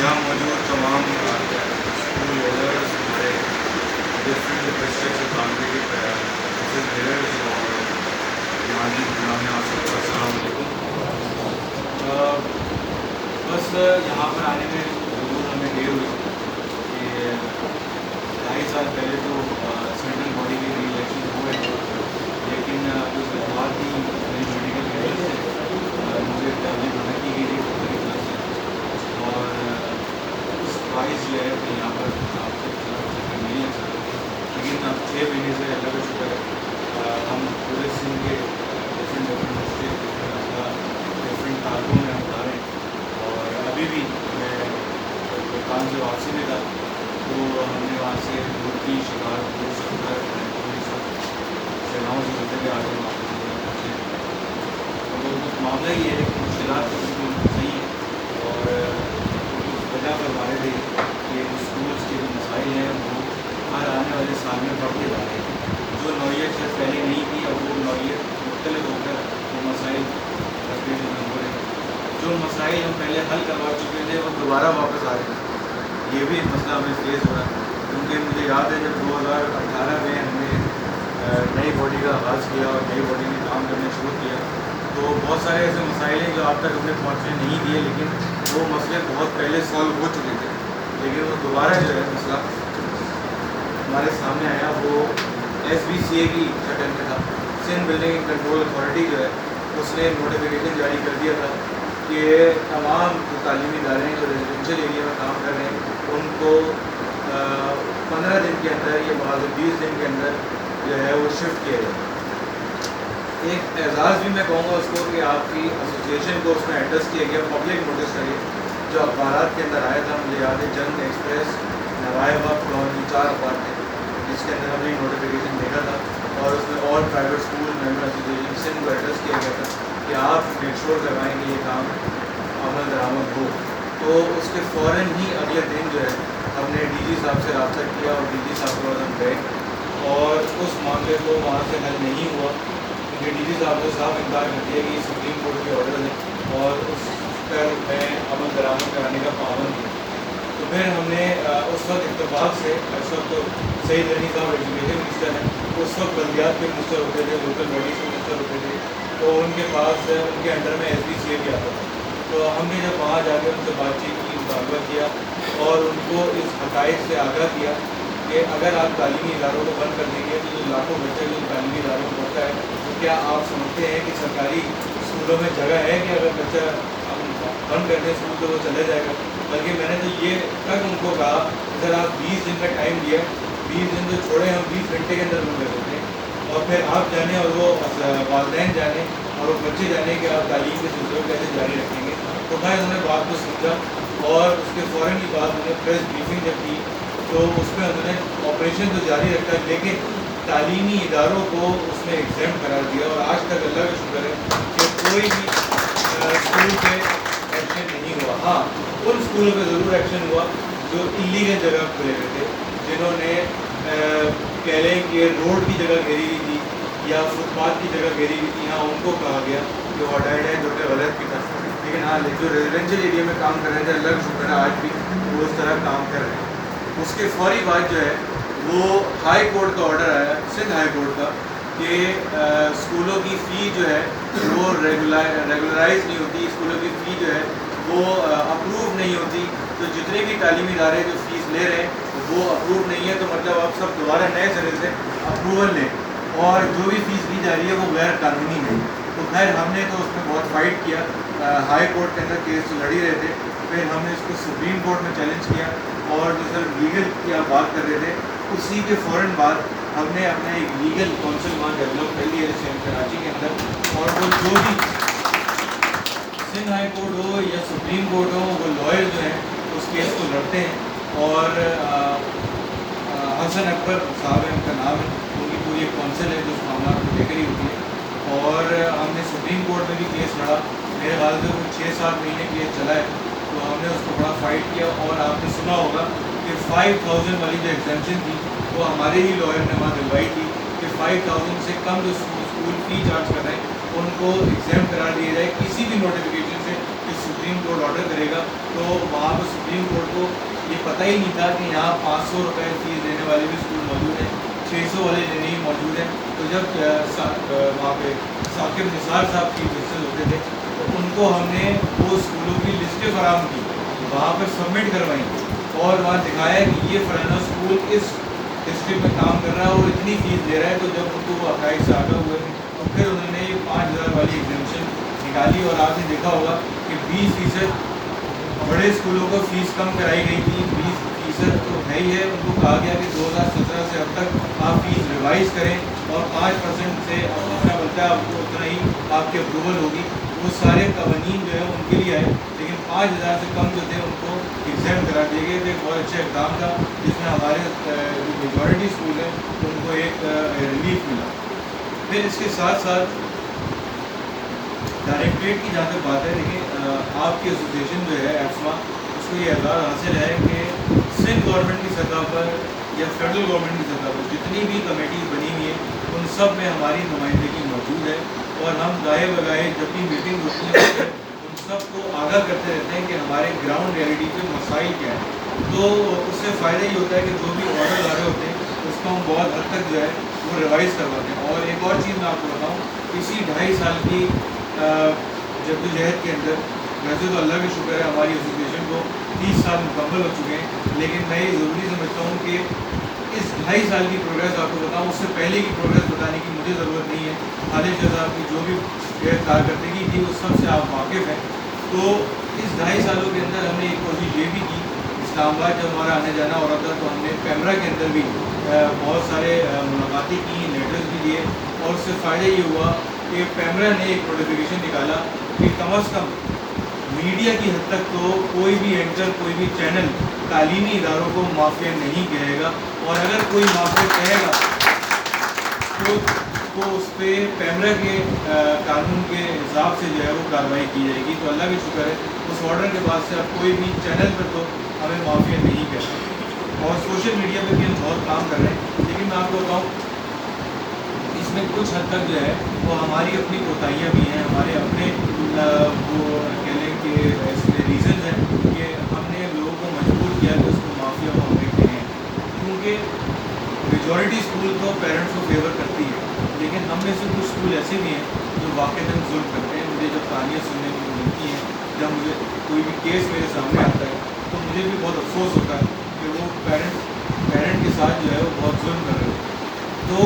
यहाँ मौजूद तमाम स्कूल ओनर्स, हमारे डिफरेंट डिस्ट्रिक्ट कांग्रेट लीडर्स और माजी ग्राम अस्सलाम वालेकुम। बस यहाँ पर आने में ज़रूर हमें देर हुई कि 2.5 साल पहले तो सेंट्रल बॉडी के इलेक्शन हुए, लेकिन जो सरकार की नई मेडिकल लीडर्स से मुझे तालीम अदा की गई थी डॉक्टर की तरफ से, और उस प्राइस जो है कि यहाँ पर आपको नहीं है सर, लेकिन अब 6 महीने से अल्लाह का शुक्र है हम पूरे सिंध के डिफरेंट डिस्ट्रिक्ट डिफरेंट तालुकों में हम जा रहे हैं। और अभी भी मैं काम से वापसी में था तो हमने वहाँ से मूर्ति शिकारपुर सत्तर सेनाओं से होते हुए आगे वापस पहुँचे। तो मामला ये है कि मुश्किलात तो सही है, और उस वजह पर हमारे थे कि स्कूल्स के जो मसाइल हैं वो हर आने वाले साल में बढ़ते जा रहे हैं। जो नौयत से पहले नहीं थी अब वो नौयत मुख्तलिफ होकर वो मसाइल रखने हो रहे हैं। जो मसाइल हम पहले हल करवा चुके थे वो दोबारा वापस आ रहे हैं। ये भी एक मसला हमें फेस हो रहा है, क्योंकि मुझे याद है जब 2018 में हमने नई बॉडी का आगाज़ किया और नई बॉडी में काम करना शुरू किया तो बहुत सारे ऐसे मसाइल हैं जो आप तक हमने पहुँचने नहीं दिए, लेकिन वो मसले बहुत पहले सॉल्व हो चुके थे। लेकिन वो दोबारा जो है मसला हमारे सामने आया, वो SBCA की शक्ल में था। Sindh building and control authority जो है उसने नोटिफिकेशन जारी कर दिया था कि तमाम जो तालीमी इदारे हैं जो रेजिडेंशियल एरिया में काम कर रहे हैं उनको 15 दिन के अंदर या बाद 20 दिन के अंदर जो है वो शिफ्ट किया जाए। एक एजाज़ भी मैं कहूँगा उसको कि आपकी एसोसिएशन को उसमें एड्रेस किया गया, पब्लिक नोटिस करिए। जो अखबार के अंदर आया था मुझे याद है जंग एक्सप्रेस, नवाब कॉलोनी, 4 अखबार थे जिसके अंदर हमने नोटिफिकेशन देखा था, और उसमें all private school member association Sindh को एड्रेस किया गया था कि आप मेक श्योर करवाएँ कि ये काम अमल दरामद हो। तो उसके फ़ौरन ही अगले दिन जो है हमने DG साहब से रब्ता किया और DG साहब के बाद हम गए, और उस मामले को वहाँ से हल नहीं हुआ क्योंकि DG साहब ने साफ इनकार कर दिया कि सुप्रीम कोर्ट के ऑर्डर है और उस पर मैं अमल दरामद कराने का पाबंद हूँ। तो फिर हमने उस वक्त इत्तेफाक से, इस वक्त तो सईद गनी साहब एजुकेशन मिनिस्टर हैं, उस वक्त बल्दियात के मिनिस्टर होते थे, लोकल बॉडीज़ के मिनिस्टर होते थे, तो उनके पास उनके अंडर में SBCA भी आता था। तो हमने जब वहाँ जाकर उनसे बातचीत की, मुतालबा किया और उनको इस हक़ाइक़ से आगाह किया कि अगर आप तालीमी इदारों को बंद कर देंगे तो जो लाखों बच्चे जो तालीमी इदारों में पढ़ता है तो क्या आप समझते हैं कि सरकारी स्कूलों में जगह है कि अगर बच्चा बंद कर दें स्कूल तो वो चले जाएगा? बल्कि मैंने तो ये तक उनको कहा सर आप 20 दिन का टाइम दिया, 20 दिन तो छोड़े, हम 20 घंटे के अंदर बंद कर देते हैं, और फिर आप जाने और वो वालिदैन जाने और वो बच्चे जाने कि आप तालीम के सिलसिले कैसे जारी रखेंगे। तो भाई उन्होंने बात को समझा, और उसके फ़ौरन की बात उन्होंने प्रेस ब्रीफिंग जब की तो उसमें उन्होंने ऑपरेशन तो जारी रखा लेकिन तालीमी इदारों को उसने एग्जाम करार दिया, और आज तक अल्लाह का शुक्र है कि कोई भी स्कूल पे एक्शन नहीं हुआ। हाँ, उन स्कूलों पे ज़रूर एक्शन हुआ जो इलीगल जगह खुले हुए थे, जिन्होंने कह लें कि रोड की जगह घेरी हुई थी या फुटपाथ की जगह घेरी हुई थी, हाँ उनको कहा गया कि वो हटाए जाए, जो कि गलत भी था। लेकिन हाँ, जो रेजिडेंशियल एरिया में काम कर रहे थे अल्लाह का शुक्र है आज भी वो उस तरह काम कर रहे हैं। उसके फौरी बाद जो है वो हाई कोर्ट का ऑर्डर आया, सिंध हाई कोर्ट का, कि स्कूलों की फ़ी जो है वो रेगुलराइज नहीं होती, स्कूलों की फ़ी जो है वो अप्रूव नहीं होती। तो जितने भी तालीमी इदारे जो फ़ीस ले रहे हैं वो अप्रूव नहीं है, तो मतलब आप सब दोबारा नए सिरे से अप्रूवल लें, और जो भी फ़ीस दी जा रही है वो गैर कानूनी है। तो खैर हमने तो उसमें बहुत फ़ाइट किया, हाई कोर्ट के अंदर केस तो लड़ ही रहे थे, फिर हमने इसको सुप्रीम कोर्ट में चैलेंज किया, और जो सर लीगल की आप बात कर रहे थे उसी के फ़ौरन बाद हमने अपना एक लीगल काउंसिल वहाँ डेवलप कर लिया कराची के अंदर, और वो जो भी सिंध हाई कोर्ट हो या सुप्रीम कोर्ट हो वो लॉयर जो हैं उस केस को लड़ते हैं। और हसन अकबर साहब है उनका नाम है, उनकी पूरी एक काउंसिल है जो उस मामला को लेकर ही होती है, और हमने सुप्रीम कोर्ट में भी केस लड़ा, मेरे ख्याल से वो 6-7 महीने केस चला है। तो हमने उसको बड़ा फाइट किया, और आपने सुना होगा कि 5000 वाली जो एग्जाम्पशन थी वो हमारे ही लॉयर ने वहाँ दिलवाई थी कि 5000 से कम जो स्कूल फ़ी चार्ज कर रहे हैं उनको एग्जाम करार दिया जाए किसी भी नोटिफिकेशन से कि सुप्रीम कोर्ट ऑर्डर करेगा, तो वहाँ पर सुप्रीम कोर्ट को ये पता ही नहीं था कि यहाँ 500 रुपये फीस देने वाले भी स्कूल मौजूद हैं, 600 वाले लेने ही मौजूद हैं। तो जब वहाँ पे साकिब निसार साहब चीफ जस्टिस होते थे, तो उनको हमने वो स्कूलों की लिस्टें फराहम की, वहाँ पर सबमिट करवाई और वहाँ दिखाया कि ये फलाना स्कूल इस डिस्ट्रिक्ट में काम कर रहा है और इतनी फ़ीस दे रहा है। तो जब उनको वो हक़ाइक़ से आगाह हुए, तो फिर उन्होंने ये 5000 वाली एग्जामेशन निकाली और आपने देखा होगा कि 20% बड़े स्कूलों को फ़ीस कम कराई गई थी, 20% तो है ही है। उनको कहा गया कि 2017 से अब तक आप फ़ीस रिवाइज़ करें और 5% से जितना बनता है आपको उतना ही आपकी अप्रूवल होगी। वो सारे कवानीन जो है उनके लिए आए, लेकिन 5000 से कम जो थे उनको एग्जाम करा दिए गए थे। बहुत अच्छा इक़दाम था जिसमें हमारे जो मेजॉरिटी स्कूल है उनको एक रिलीफ मिला। फिर इसके साथ साथ डायरेक्टरेट की जहाँ तक बात है, देखिए आपकी एसोसिएशन जो है एप्समा, उसको ये एजाज़ हासिल है कि सिंध गवर्नमेंट की सतह पर या फेडरल गवर्नमेंट की सतह पर जितनी भी कमेटी बनी हुई है उन सब में हमारी नुमाइंदगी मौजूद है और हम गाहे बगाहे जब भी मीटिंग होती है उन सबको आगाह करते रहते हैं कि हमारे ग्राउंड रियलिटी पे मसाइल क्या है। तो उससे फ़ायदा ये होता है कि जो भी ऑर्डर आ रहे होते हैं उसको हम बहुत हद तक जो है वो रिवाइज़ करवाते हैं। और एक और चीज़ मैं आपको बताऊँ, इसी 2.5 साल की जद्दोजहद के अंदर वैसे तो अल्लाह का शुक्र है हमारी एसोसिएशन को 30 साल मुकम्मल हो चुके हैं, लेकिन मैं ये ज़रूरी समझता हूँ कि इस 2.5 साल की प्रोग्रेस आपको बताऊँ, उससे पहले की प्रोग्रेस बताने की मुझे ज़रूरत नहीं है। खालिद साहब की जो भी कारकर्दगी थी उस सब से आप वाकिफ़ हैं। तो इस 2.5 सालों के अंदर हमने एक कोशिश ये भी की, इस्लामाबाद जब हमारा आने जाना हो रहा था तो हमने पैमरा के अंदर भी बहुत सारे मुलाकातें की, लेटर्स भी दिए और उससे फ़ायदा ये हुआ कि पैमरा ने एक नोटिफिकेशन निकाला कि कम अज़ कम मीडिया की हद तक तो कोई भी एंकर, कोई भी चैनल तालीमी इदारों को माफिया नहीं कहेगा और अगर कोई माफिया कहेगा तो उस पर पैमरा के कानून के हिसाब से जो है वो कार्रवाई की जाएगी। तो अल्लाह का शुक्र है उस ऑर्डर के बाद से अब कोई भी चैनल पर तो हमें माफिया नहीं कहता और सोशल मीडिया पर भी हम बहुत काम कर रहे हैं। लेकिन मैं आपको बताऊँ, इसमें कुछ हद तक जो है वो हमारी अपनी कोताहियाँ भी हैं, हमारे अपने वो कह लें कि इसमें रीज़न हैं कि हमने लोगों को मजबूर किया कि उसको माफिया को हम देखते हैं, क्योंकि मेजॉरिटी स्कूल तो पेरेंट्स को फेवर करती है, लेकिन हम में से कुछ स्कूल ऐसे भी हैं जो वाक़ईतन जुल्म करते हैं। मुझे जब कहानियाँ सुनने को मिलती हैं, जब मुझे कोई भी केस मेरे सामने आता है तो मुझे भी बहुत अफसोस होता है कि वो पेरेंट के साथ जो है वो बहुत जुल्म कर रहे होते हैं। तो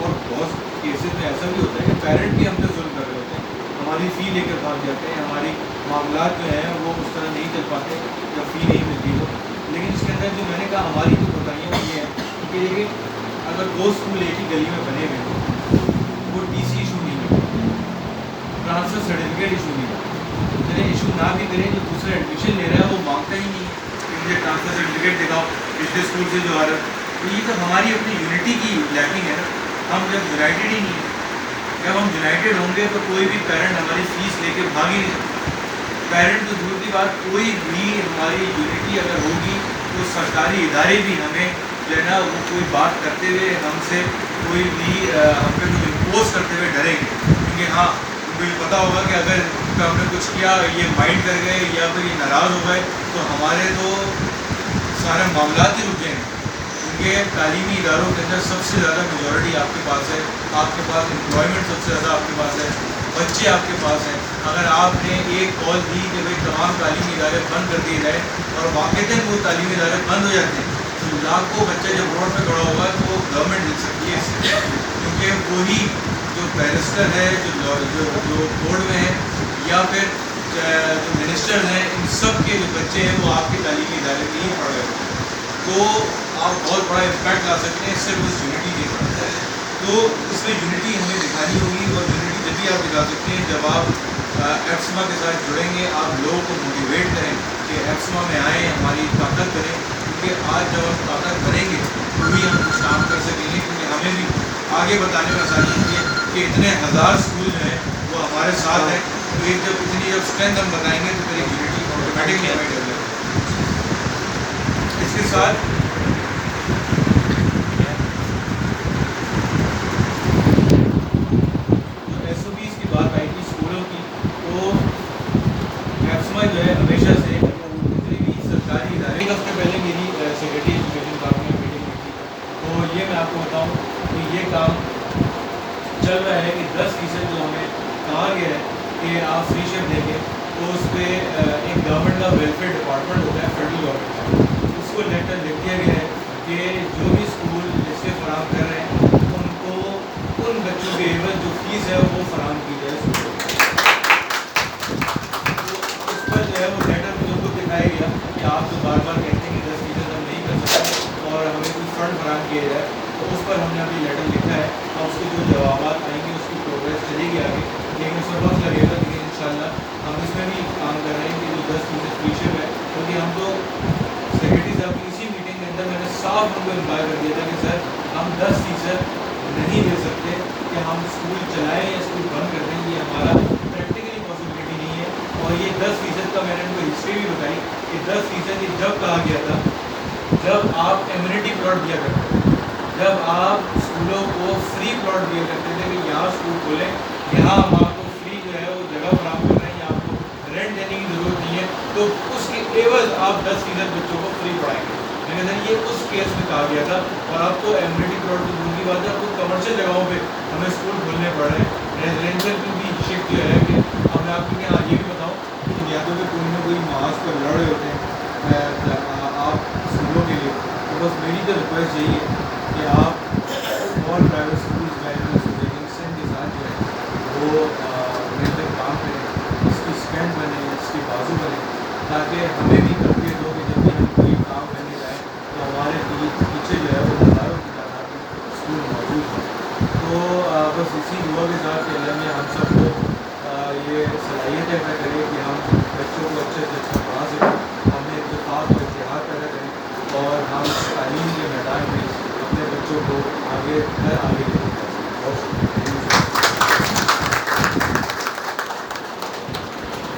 और बहुत केसेस में ऐसा भी होता है कि पेरेंट भी हम पे जुल्म कर रहे होते हैं, हमारी फ़ी लेकर भाग जाते हैं, हमारी मामलात जो हैं वो उस तरह नहीं चल पाते जब फ़ी नहीं मिलती तो। लेकिन इसके अंदर जो मैंने कहा हमारी जो कोताहियाँ वो ये हैं कि देखिए अगर 2 स्कूल एक ही गली में बने हुए हैं वो टीसी इशू नहीं करते, ट्रांसफ़र सर्टिफिकेट इशू नहीं करते, चले इशू ना भी करें, जो दूसरा एडमिशन ले रहा है वो मांगता ही नहीं है कि मुझे ट्रांसफ़र सर्टिफिकेट दिखाओ पिछले स्कूल से जो आ रहा है। तो ये तो हमारी अपनी यूनिटी की लैकिंग है ना, हम जब यूनाइटेड ही नहीं है। जब हम यूनाइटेड होंगे तो कोई भी पेरेंट हमारी फ़ीस लेके भाग ही नहीं सकता। पेरेंट तो दूर की बात, कोई भी हमारी यूनिटी अगर होगी तो सरकारी इदारे भी हमें जो है ना वो कोई बात करते हुए हमसे कोई भी हम पे कुछ इम्पोज करते हुए डरेंगे, क्योंकि हाँ उनको ये पता होगा कि अगर हमने कुछ किया, ये माइंड कर गए या फिर ये नाराज़ हो गए तो हमारे तो सारे मामला ही रुक जाएंगे। क्योंकि तालीमी इदारों के अंदर सबसे ज़्यादा मेजॉरिटी आपके पास है, आपके पास एम्प्लॉयमेंट सबसे ज़्यादा आपके पास है, बच्चे आपके पास हैं। अगर आपने एक कॉल दी कि भाई तमाम तालीमी इदारे बंद कर दिए जाए और वाक़ईतन वो तालीमी इदारे बंद हो जाते हैं तो लाखों बच्चे जब रोड पर खड़ा होगा तो गवर्नमेंट मिल सकती है इससे, क्योंकि वही जो बैरिस्टर है, जो बोर्ड में है या फिर जो मिनिस्टर हैं, इन सब के जो बच्चे हैं वो आपके तालीमी इदारे में ही पढ़ रहे हैं। तो आप बहुत बड़ा इम्पैक्ट ला सकते हैं सिर्फ उस यूनिटी के साथ। तो इसमें यूनिटी हमें दिखानी होगी और यूनिटी जब भी आप दिखा सकते हैं जब आप एप्समा के साथ जुड़ेंगे, आप लोगों को मोटिवेट करें कि एप्समा में आएँ, हमारी ताकत करें, क्योंकि आज जब हम ताकत करेंगे तभी हम कुछ काम कर सकेंगे। क्योंकि हमें भी आगे बताने में आसानी होती है कि इतने हज़ार स्कूल जो हैं वो हमारे साथ हैं, तो एक जब स्ट्रेंथ हम बताएँगे तो फिर यूनिटी ऑटोमेटिकली हमें डेवलप। इसके साथ SOPs की बात आई थी स्कूलों की, तो 10% جو ہمیں کہا گیا ہے کہ آپ فری شپ دیں گے، تو اس پہ ایک گورنمنٹ کا ویلفیئر ڈپارٹمنٹ ہوتا ہے فیڈرل گورنمنٹ کا، اس کو لیٹر لکھ دیا گیا ہے کہ جو بھی اسکول لسٹیں فراہم کر رہے ہیں ان کو ان بچوں کے عوض جو فیس ہے وہ فراہم کی جائے اسکول کو۔ تو اس پر جو ہے وہ لیٹر مجھے خود دکھایا گیا کہ آپ جو بار بار کہتے ہیں کہ 10% ہم نہیں کر سکتے اور ہمیں کوئی فنڈ فراہم کیا جائے، تو اس پر ہم نے ابھی لیٹر لکھا ہے اور اس کے جو جوابات آئیں گے اس کی پروگریس چلے گی آگے، لیکن اس میں وقت لگے گا، لیکن انشاءاللہ ہم اس میں بھی کام کر رہے ہیں کہ جو 10% فری شپ ہے، کیونکہ ہم تو سیکرٹری صاحب کی اسی میٹنگ کے اندر میں نے صاف ان کو انکار کر دیا تھا کہ سر ہم 10% نہیں دے سکتے کہ ہم اسکول چلائیں یا اسکول بند کر دیں، یہ ہمارا پریکٹیکلی پاسبلٹی نہیں ہے۔ اور یہ 10% کا میں نے ان کو ہسٹری بھی بتائی کہ 10% یہ جب کہا گیا تھا جب آپ ایمونٹی پلاٹ دیا کرتے تھے، جب آپ اسکولوں کو فری پلاٹ دیا کرتے تھے کہ یہاں اسکول کھولیں، یہاں ہم آپ کو فری جو ہے وہ جگہ فراہم کر رہے ہیں، یا آپ کو رینٹ دینے کی ضرورت نہیں ہے، تو اس کے عوض آپ 10% بچوں کو فری پڑھائیں گے۔ لیکن یہ اس کیس میں کہا گیا تھا، اور اب تو ایمونٹی پلاٹ کی دور کی بات ہے، اب تو کمرشل جگہوں پہ ہمیں اسکول کھولنے پڑ رہے ہیں۔ ریزیڈینشیل کی بھی شفٹ جو ہے کہ اب میں آپ کو یہاں یہ بھی بتاؤں کہ بنیادوں پہ کوئی نہ کوئی محاذ پر لڑ رہے ہوتے ہیں آپ اسکولوں کے لیے، تو بس میری تو ریکویسٹ یہی ہے کہ آپ اسمال پرائیویٹ اسکولس ایسوسیشن کے ساتھ جو ہے وہ مل کر کام کریں، اس کی اسٹرینتھ بنے، اس کی بازو بنے، تاکہ ہمیں بھی تربیت ہو کہ جب بھی ہم کوئی کام کرنے جائیں تو ہمارے پیچھے جو ہے وہ ہزاروں کی تعداد میں اسکول موجود ہیں۔ تو بس اسی دعا کے ساتھ کہ اللہ نے ہم سب کو یہ صلاحیت پیدا کرے کہ ہم بچوں کو اچھے سے اچھا پڑھا سکیں، ہم نے اتفاق و اتحاد پیدا کریں، اور ہم تعلیم کے میدان میں اپنے بچوں کو آگے